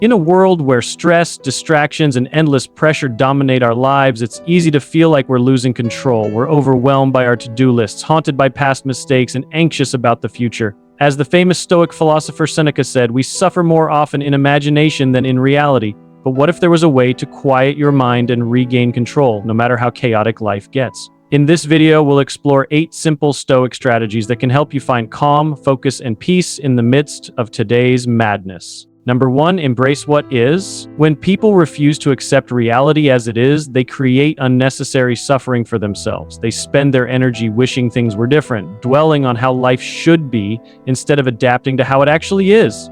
In a world where stress, distractions, and endless pressure dominate our lives, it's easy to feel like we're losing control. We're overwhelmed by our to-do lists, haunted by past mistakes, and anxious about the future. As the famous Stoic philosopher Seneca said, we suffer more often in imagination than in reality. But what if there was a way to quiet your mind and regain control, no matter how chaotic life gets? In this video, we'll explore 8 simple Stoic strategies that can help you find calm, focus, and peace in the midst of today's madness. Number 1, embrace what is. When people refuse to accept reality as it is, they create unnecessary suffering for themselves. They spend their energy wishing things were different, dwelling on how life should be instead of adapting to how it actually is.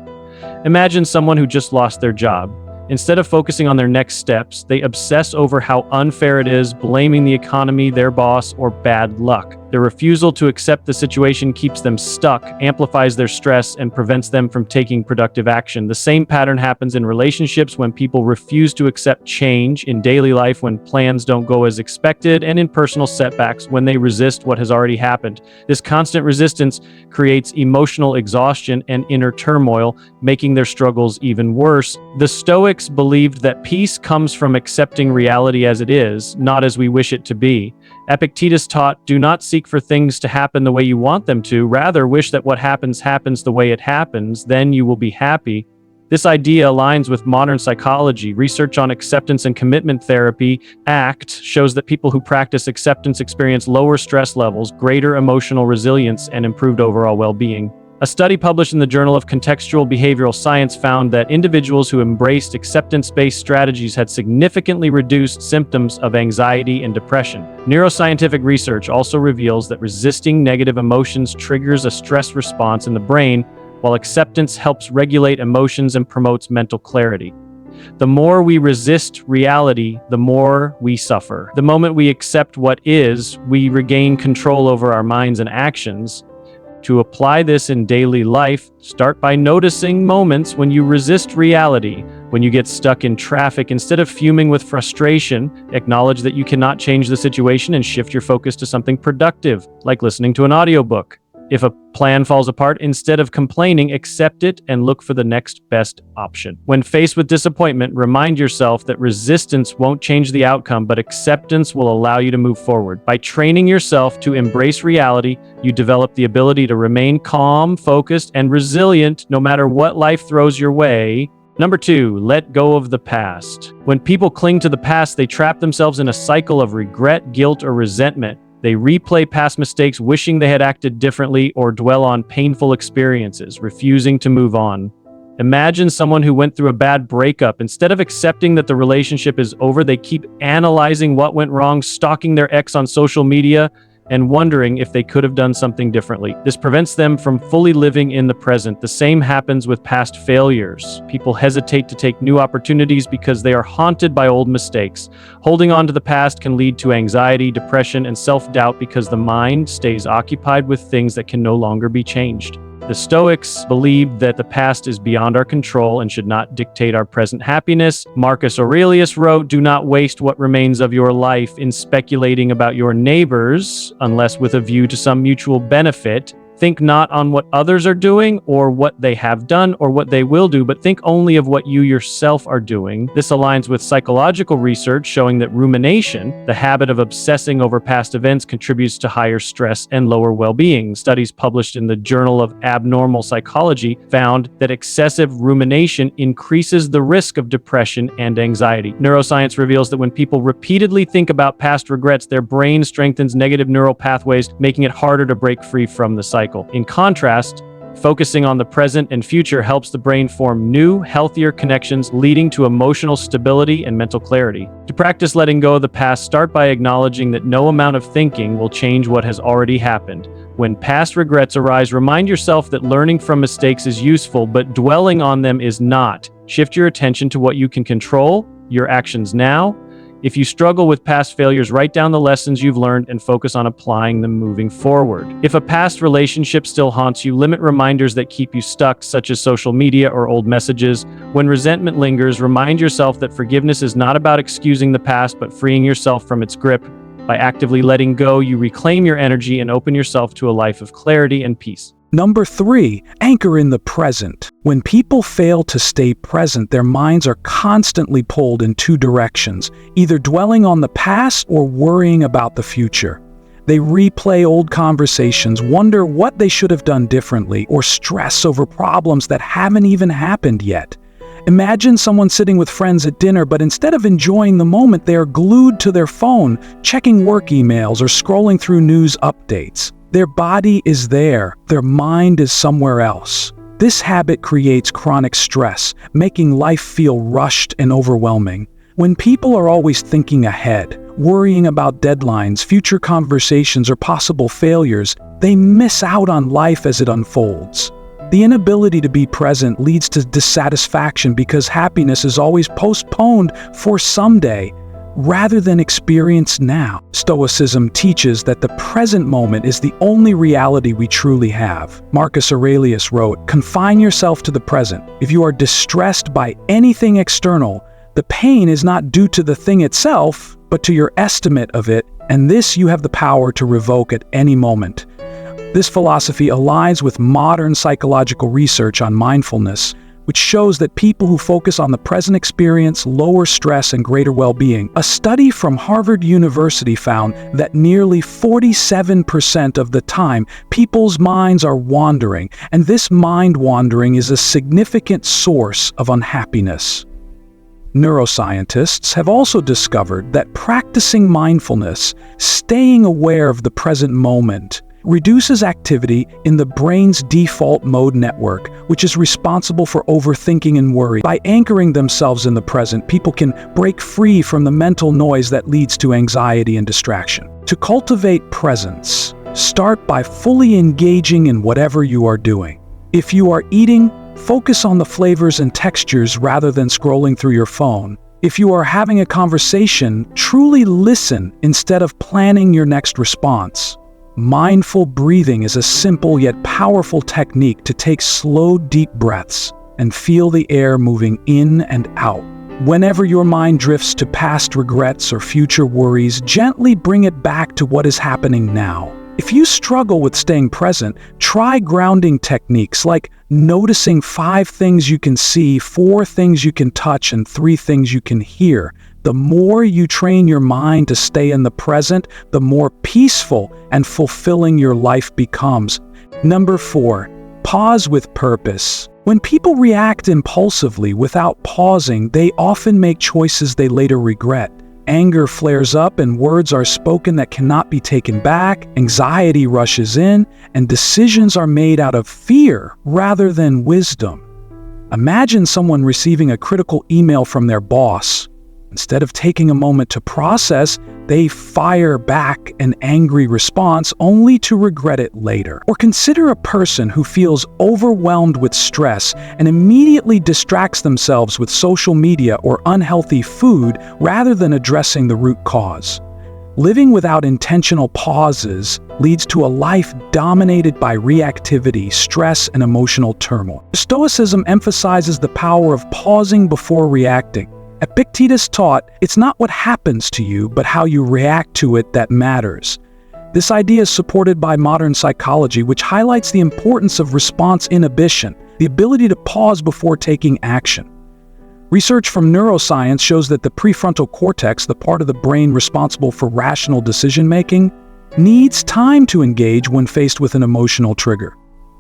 Imagine someone who just lost their job. Instead of focusing on their next steps, they obsess over how unfair it is, blaming the economy, their boss, or bad luck. Their refusal to accept the situation keeps them stuck, amplifies their stress, and prevents them from taking productive action. The same pattern happens in relationships when people refuse to accept change, in daily life when plans don't go as expected, and in personal setbacks when they resist what has already happened. This constant resistance creates emotional exhaustion and inner turmoil, making their struggles even worse. The Stoics believed that peace comes from accepting reality as it is, not as we wish it to be. Epictetus taught, do not seek for things to happen the way you want them to, rather wish that what happens happens the way it happens, then you will be happy. This idea aligns with modern psychology. Research on acceptance and commitment therapy, ACT, shows that people who practice acceptance experience lower stress levels, greater emotional resilience, and improved overall well-being. A study published in the Journal of Contextual Behavioral Science found that individuals who embraced acceptance-based strategies had significantly reduced symptoms of anxiety and depression. Neuroscientific research also reveals that resisting negative emotions triggers a stress response in the brain, while acceptance helps regulate emotions and promotes mental clarity. The more we resist reality, the more we suffer. The moment we accept what is, we regain control over our minds and actions. To apply this in daily life, start by noticing moments when you resist reality. When you get stuck in traffic, instead of fuming with frustration, acknowledge that you cannot change the situation and shift your focus to something productive, like listening to an audiobook. If a plan falls apart, instead of complaining, accept it and look for the next best option. When faced with disappointment, remind yourself that resistance won't change the outcome, but acceptance will allow you to move forward. By training yourself to embrace reality, you develop the ability to remain calm, focused, and resilient no matter what life throws your way. Number 2, let go of the past. When people cling to the past, they trap themselves in a cycle of regret, guilt, or resentment. They replay past mistakes wishing they had acted differently or dwell on painful experiences, refusing to move on. Imagine someone who went through a bad breakup. Instead of accepting that the relationship is over, they keep analyzing what went wrong, stalking their ex on social media, and wondering if they could have done something differently. This prevents them from fully living in the present. The same happens with past failures. People hesitate to take new opportunities because they are haunted by old mistakes. Holding on to the past can lead to anxiety, depression, and self-doubt because the mind stays occupied with things that can no longer be changed. The Stoics believed that the past is beyond our control and should not dictate our present happiness. Marcus Aurelius wrote, do not waste what remains of your life in speculating about your neighbors, unless with a view to some mutual benefit. Think not on what others are doing or what they have done or what they will do, but think only of what you yourself are doing. This aligns with psychological research showing that rumination, the habit of obsessing over past events, contributes to higher stress and lower well-being. Studies published in the Journal of Abnormal Psychology found that excessive rumination increases the risk of depression and anxiety. Neuroscience reveals that when people repeatedly think about past regrets, their brain strengthens negative neural pathways, making it harder to break free from the cycle. In contrast, focusing on the present and future helps the brain form new, healthier connections, leading to emotional stability and mental clarity. To practice letting go of the past, start by acknowledging that no amount of thinking will change what has already happened. When past regrets arise, remind yourself that learning from mistakes is useful, but dwelling on them is not. Shift your attention to what you can control, your actions now. If you struggle with past failures, write down the lessons you've learned and focus on applying them moving forward. If a past relationship still haunts you, limit reminders that keep you stuck, such as social media or old messages. When resentment lingers, remind yourself that forgiveness is not about excusing the past, but freeing yourself from its grip. By actively letting go, you reclaim your energy and open yourself to a life of clarity and peace. Number 3, anchor in the present. When people fail to stay present, their minds are constantly pulled in two directions, either dwelling on the past or worrying about the future. They replay old conversations, wonder what they should have done differently, or stress over problems that haven't even happened yet. Imagine someone sitting with friends at dinner, but instead of enjoying the moment, they are glued to their phone, checking work emails or scrolling through news updates. Their body is there, their mind is somewhere else. This habit creates chronic stress, making life feel rushed and overwhelming. When people are always thinking ahead, worrying about deadlines, future conversations, or possible failures, they miss out on life as it unfolds. The inability to be present leads to dissatisfaction because happiness is always postponed for someday, rather than experienced now. Stoicism teaches that the present moment is the only reality we truly have. Marcus Aurelius wrote, "Confine yourself to the present. If you are distressed by anything external, the pain is not due to the thing itself, but to your estimate of it, and this you have the power to revoke at any moment." This philosophy aligns with modern psychological research on mindfulness, which shows that people who focus on the present experience lower stress and greater well-being. A study from Harvard University found that nearly 47% of the time, people's minds are wandering, and this mind wandering is a significant source of unhappiness. Neuroscientists have also discovered that practicing mindfulness, staying aware of the present moment, reduces activity in the brain's default mode network, which is responsible for overthinking and worry. By anchoring themselves in the present, people can break free from the mental noise that leads to anxiety and distraction. To cultivate presence, start by fully engaging in whatever you are doing. If you are eating, focus on the flavors and textures rather than scrolling through your phone. If you are having a conversation, truly listen instead of planning your next response. Mindful breathing is a simple yet powerful technique to take slow, deep breaths and feel the air moving in and out. Whenever your mind drifts to past regrets or future worries, gently bring it back to what is happening now. If you struggle with staying present, try grounding techniques like noticing 5 things you can see, 4 things you can touch, and 3 things you can hear. The more you train your mind to stay in the present, the more peaceful and fulfilling your life becomes. Number 4, pause with purpose. When people react impulsively without pausing, they often make choices they later regret. Anger flares up and words are spoken that cannot be taken back, anxiety rushes in, and decisions are made out of fear rather than wisdom. Imagine someone receiving a critical email from their boss. Instead of taking a moment to process, they fire back an angry response only to regret it later. Or consider a person who feels overwhelmed with stress and immediately distracts themselves with social media or unhealthy food rather than addressing the root cause. Living without intentional pauses leads to a life dominated by reactivity, stress, and emotional turmoil. Stoicism emphasizes the power of pausing before reacting. Epictetus taught, "It's not what happens to you, but how you react to it that matters." This idea is supported by modern psychology, which highlights the importance of response inhibition, the ability to pause before taking action. Research from neuroscience shows that the prefrontal cortex, the part of the brain responsible for rational decision-making, needs time to engage when faced with an emotional trigger.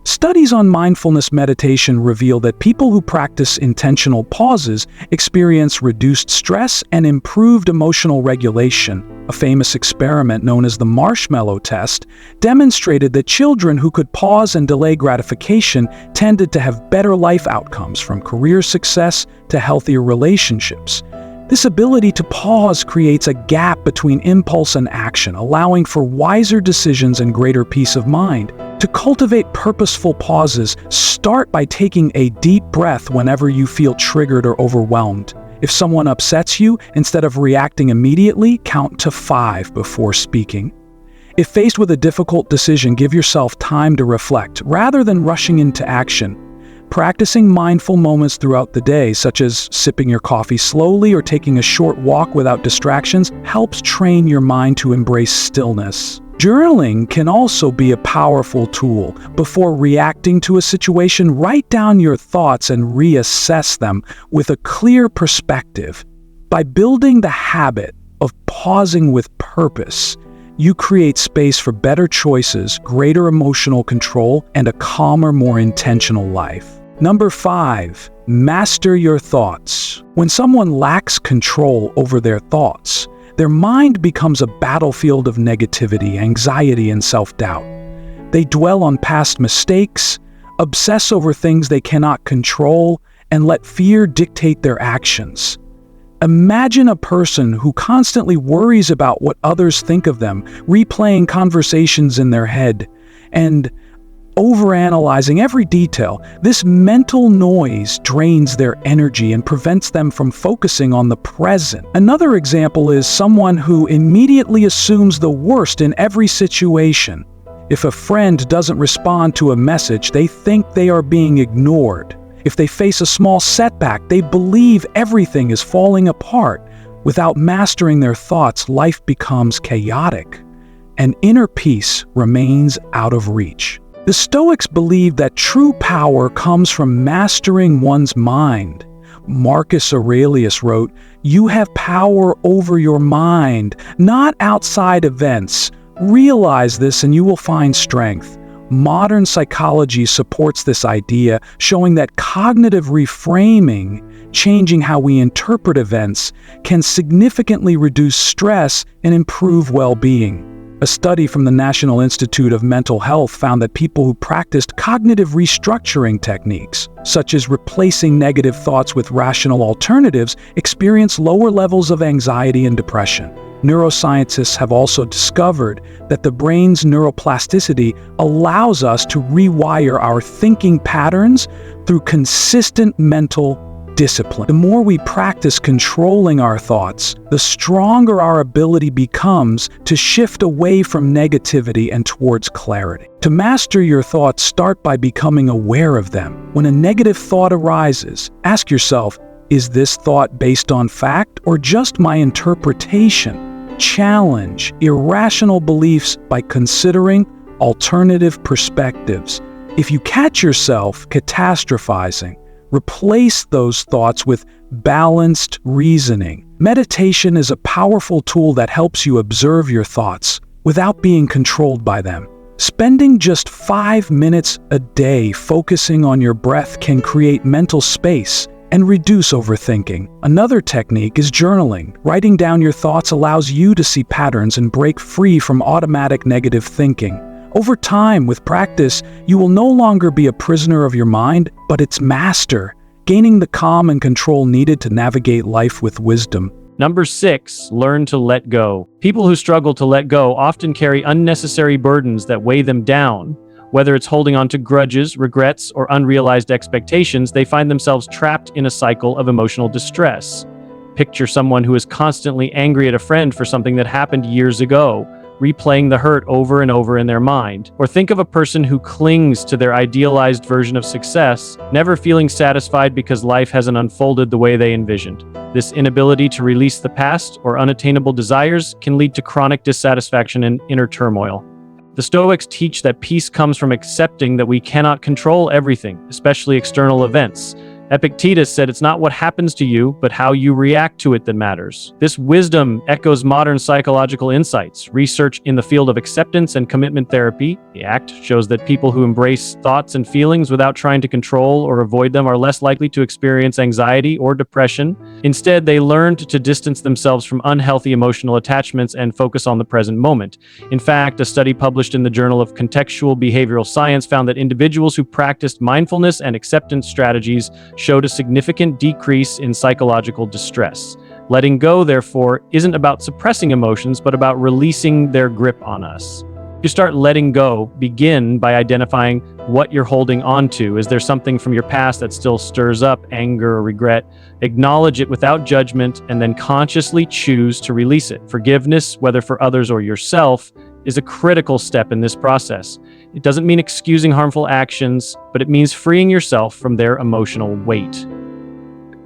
Studies on mindfulness meditation reveal that people who practice intentional pauses experience reduced stress and improved emotional regulation. A famous experiment known as the marshmallow test demonstrated that children who could pause and delay gratification tended to have better life outcomes, from career success to healthier relationships. This ability to pause creates a gap between impulse and action, allowing for wiser decisions and greater peace of mind. To cultivate purposeful pauses, start by taking a deep breath whenever you feel triggered or overwhelmed. If someone upsets you, instead of reacting immediately, count to 5 before speaking. If faced with a difficult decision, give yourself time to reflect, rather than rushing into action. Practicing mindful moments throughout the day, such as sipping your coffee slowly or taking a short walk without distractions, helps train your mind to embrace stillness. Journaling can also be a powerful tool. Before reacting to a situation, write down your thoughts and reassess them with a clear perspective. By building the habit of pausing with purpose, you create space for better choices, greater emotional control, and a calmer, more intentional life. Number 5, master your thoughts. When someone lacks control over their thoughts, their mind becomes a battlefield of negativity, anxiety, and self-doubt. They dwell on past mistakes, obsess over things they cannot control, and let fear dictate their actions. Imagine a person who constantly worries about what others think of them, replaying conversations in their head, and overanalyzing every detail. This mental noise drains their energy and prevents them from focusing on the present. Another example is someone who immediately assumes the worst in every situation. If a friend doesn't respond to a message, they think they are being ignored. If they face a small setback, they believe everything is falling apart. Without mastering their thoughts, life becomes chaotic, and inner peace remains out of reach. The Stoics believe that true power comes from mastering one's mind. Marcus Aurelius wrote, "You have power over your mind, not outside events. Realize this and you will find strength." Modern psychology supports this idea, showing that cognitive reframing, changing how we interpret events, can significantly reduce stress and improve well-being. A study from the National Institute of Mental Health found that people who practiced cognitive restructuring techniques, such as replacing negative thoughts with rational alternatives, experience lower levels of anxiety and depression. Neuroscientists have also discovered that the brain's neuroplasticity allows us to rewire our thinking patterns through consistent mental discipline. The more we practice controlling our thoughts, the stronger our ability becomes to shift away from negativity and towards clarity. To master your thoughts, start by becoming aware of them. When a negative thought arises, ask yourself, is this thought based on fact or just my interpretation? Challenge irrational beliefs by considering alternative perspectives. If you catch yourself catastrophizing, replace those thoughts with balanced reasoning. Meditation is a powerful tool that helps you observe your thoughts without being controlled by them. Spending just 5 minutes a day focusing on your breath can create mental space and reduce overthinking. Another technique is journaling. Writing down your thoughts allows you to see patterns and break free from automatic negative thinking. Over time, with practice, you will no longer be a prisoner of your mind, but its master, gaining the calm and control needed to navigate life with wisdom. Number 6, learn to let go. People who struggle to let go often carry unnecessary burdens that weigh them down. Whether it's holding on to grudges, regrets, or unrealized expectations, they find themselves trapped in a cycle of emotional distress. Picture someone who is constantly angry at a friend for something that happened years ago, replaying the hurt over and over in their mind. Or think of a person who clings to their idealized version of success, never feeling satisfied because life hasn't unfolded the way they envisioned. This inability to release the past or unattainable desires can lead to chronic dissatisfaction and inner turmoil. The Stoics teach that peace comes from accepting that we cannot control everything, especially external events. Epictetus said it's not what happens to you, but how you react to it that matters. This wisdom echoes modern psychological insights. Research in the field of acceptance and commitment therapy, the ACT, shows that people who embrace thoughts and feelings without trying to control or avoid them are less likely to experience anxiety or depression. Instead, they learned to distance themselves from unhealthy emotional attachments and focus on the present moment. In fact, a study published in the Journal of Contextual Behavioral Science found that individuals who practiced mindfulness and acceptance strategies showed a significant decrease in psychological distress. Letting go, therefore, isn't about suppressing emotions, but about releasing their grip on us. To start letting go, begin by identifying what you're holding on to. Is there something from your past that still stirs up anger or regret? Acknowledge it without judgment, and then consciously choose to release it. Forgiveness, whether for others or yourself, is a critical step in this process. It doesn't mean excusing harmful actions, but it means freeing yourself from their emotional weight.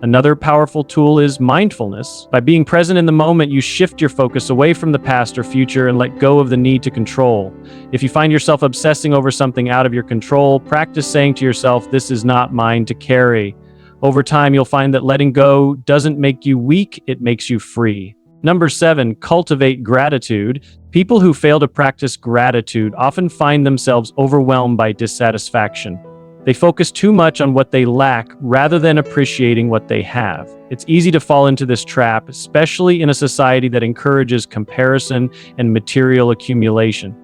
Another powerful tool is mindfulness. By being present in the moment, you shift your focus away from the past or future and let go of the need to control. If you find yourself obsessing over something out of your control, practice saying to yourself, "This is not mine to carry." Over time, you'll find that letting go doesn't make you weak, it makes you free. Number 7, cultivate gratitude. People who fail to practice gratitude often find themselves overwhelmed by dissatisfaction. They focus too much on what they lack rather than appreciating what they have. It's easy to fall into this trap, especially in a society that encourages comparison and material accumulation.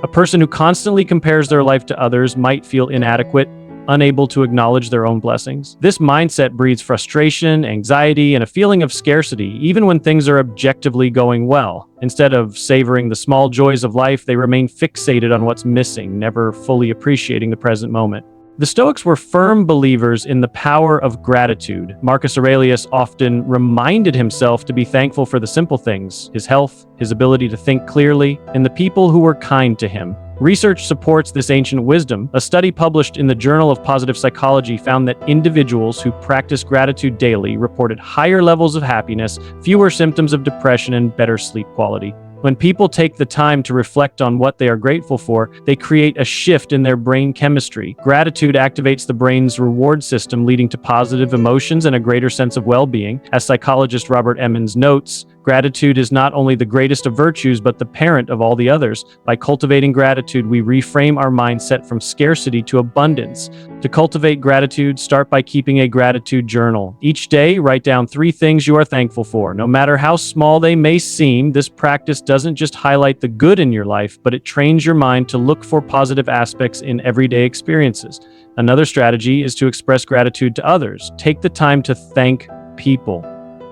A person who constantly compares their life to others might feel inadequate, unable to acknowledge their own blessings. This mindset breeds frustration, anxiety, and a feeling of scarcity, even when things are objectively going well. Instead of savoring the small joys of life, they remain fixated on what's missing, never fully appreciating the present moment. The Stoics were firm believers in the power of gratitude. Marcus Aurelius often reminded himself to be thankful for the simple things, his health, his ability to think clearly, and the people who were kind to him. Research supports this ancient wisdom. A study published in the Journal of Positive Psychology found that individuals who practiced gratitude daily reported higher levels of happiness, fewer symptoms of depression, and better sleep quality. When people take the time to reflect on what they are grateful for, they create a shift in their brain chemistry. Gratitude activates the brain's reward system, leading to positive emotions and a greater sense of well-being. As psychologist Robert Emmons notes, gratitude is not only the greatest of virtues, but the parent of all the others. By cultivating gratitude, we reframe our mindset from scarcity to abundance. To cultivate gratitude, start by keeping a gratitude journal. Each day, write down 3 things you are thankful for. No matter how small they may seem, this practice doesn't just highlight the good in your life, but it trains your mind to look for positive aspects in everyday experiences. Another strategy is to express gratitude to others. Take the time to thank people.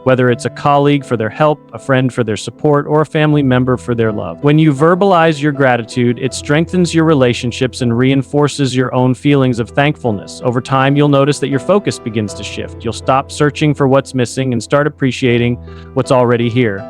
Whether it's a colleague for their help, a friend for their support, or a family member for their love. When you verbalize your gratitude, it strengthens your relationships and reinforces your own feelings of thankfulness. Over time, you'll notice that your focus begins to shift. You'll stop searching for what's missing and start appreciating what's already here.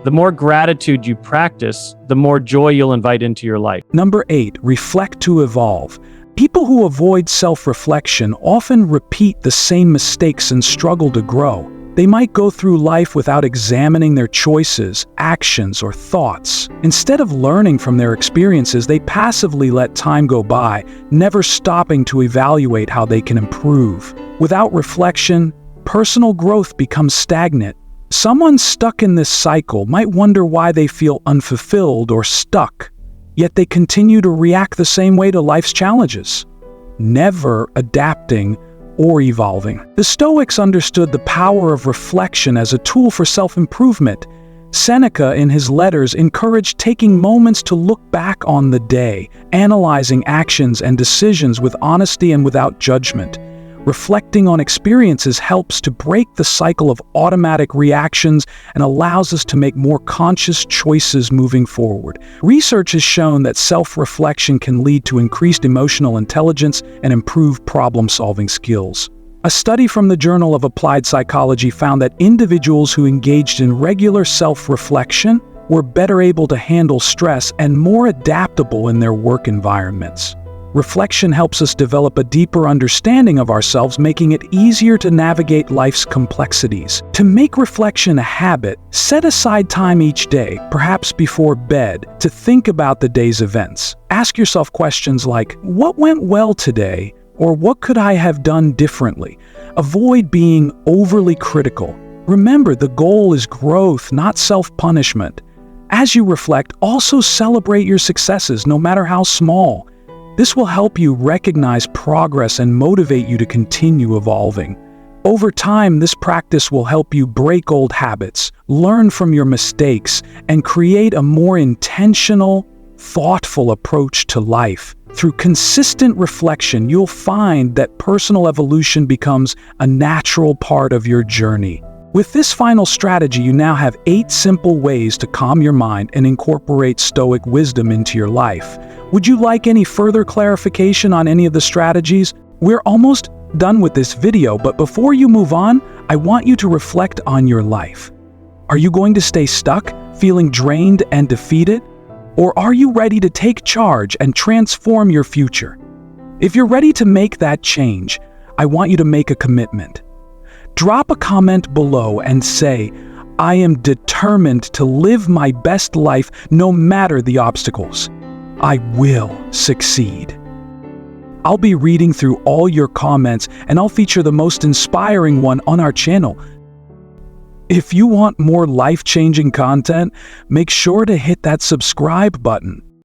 The more gratitude you practice, the more joy you'll invite into your life. Number 8, reflect to evolve. People who avoid self-reflection often repeat the same mistakes and struggle to grow. They might go through life without examining their choices, actions, or thoughts. Instead of learning from their experiences, they passively let time go by, never stopping to evaluate how they can improve. Without reflection, personal growth becomes stagnant. Someone stuck in this cycle might wonder why they feel unfulfilled or stuck, yet they continue to react the same way to life's challenges, never adapting or evolving. The Stoics understood the power of reflection as a tool for self-improvement. Seneca, in his letters, encouraged taking moments to look back on the day, analyzing actions and decisions with honesty and without judgment. Reflecting on experiences helps to break the cycle of automatic reactions and allows us to make more conscious choices moving forward. Research has shown that self-reflection can lead to increased emotional intelligence and improved problem-solving skills. A study from the Journal of Applied Psychology found that individuals who engaged in regular self-reflection were better able to handle stress and more adaptable in their work environments. Reflection helps us develop a deeper understanding of ourselves, making it easier to navigate life's complexities. To make reflection a habit, set aside time each day, perhaps before bed, to think about the day's events. Ask yourself questions like, what went well today? Or what could I have done differently? Avoid being overly critical. Remember, the goal is growth, not self-punishment. As you reflect, also celebrate your successes, no matter how small. This will help you recognize progress and motivate you to continue evolving. Over time, this practice will help you break old habits, learn from your mistakes, and create a more intentional, thoughtful approach to life. Through consistent reflection, you'll find that personal evolution becomes a natural part of your journey. With this final strategy, you now have 8 simple ways to calm your mind and incorporate Stoic wisdom into your life. Would you like any further clarification on any of the strategies? We're almost done with this video, but before you move on, I want you to reflect on your life. Are you going to stay stuck, feeling drained and defeated? Or are you ready to take charge and transform your future? If you're ready to make that change, I want you to make a commitment. Drop a comment below and say, "I am determined to live my best life no matter the obstacles. I will succeed." I'll be reading through all your comments, and I'll feature the most inspiring one on our channel. If you want more life-changing content, make sure to hit that subscribe button.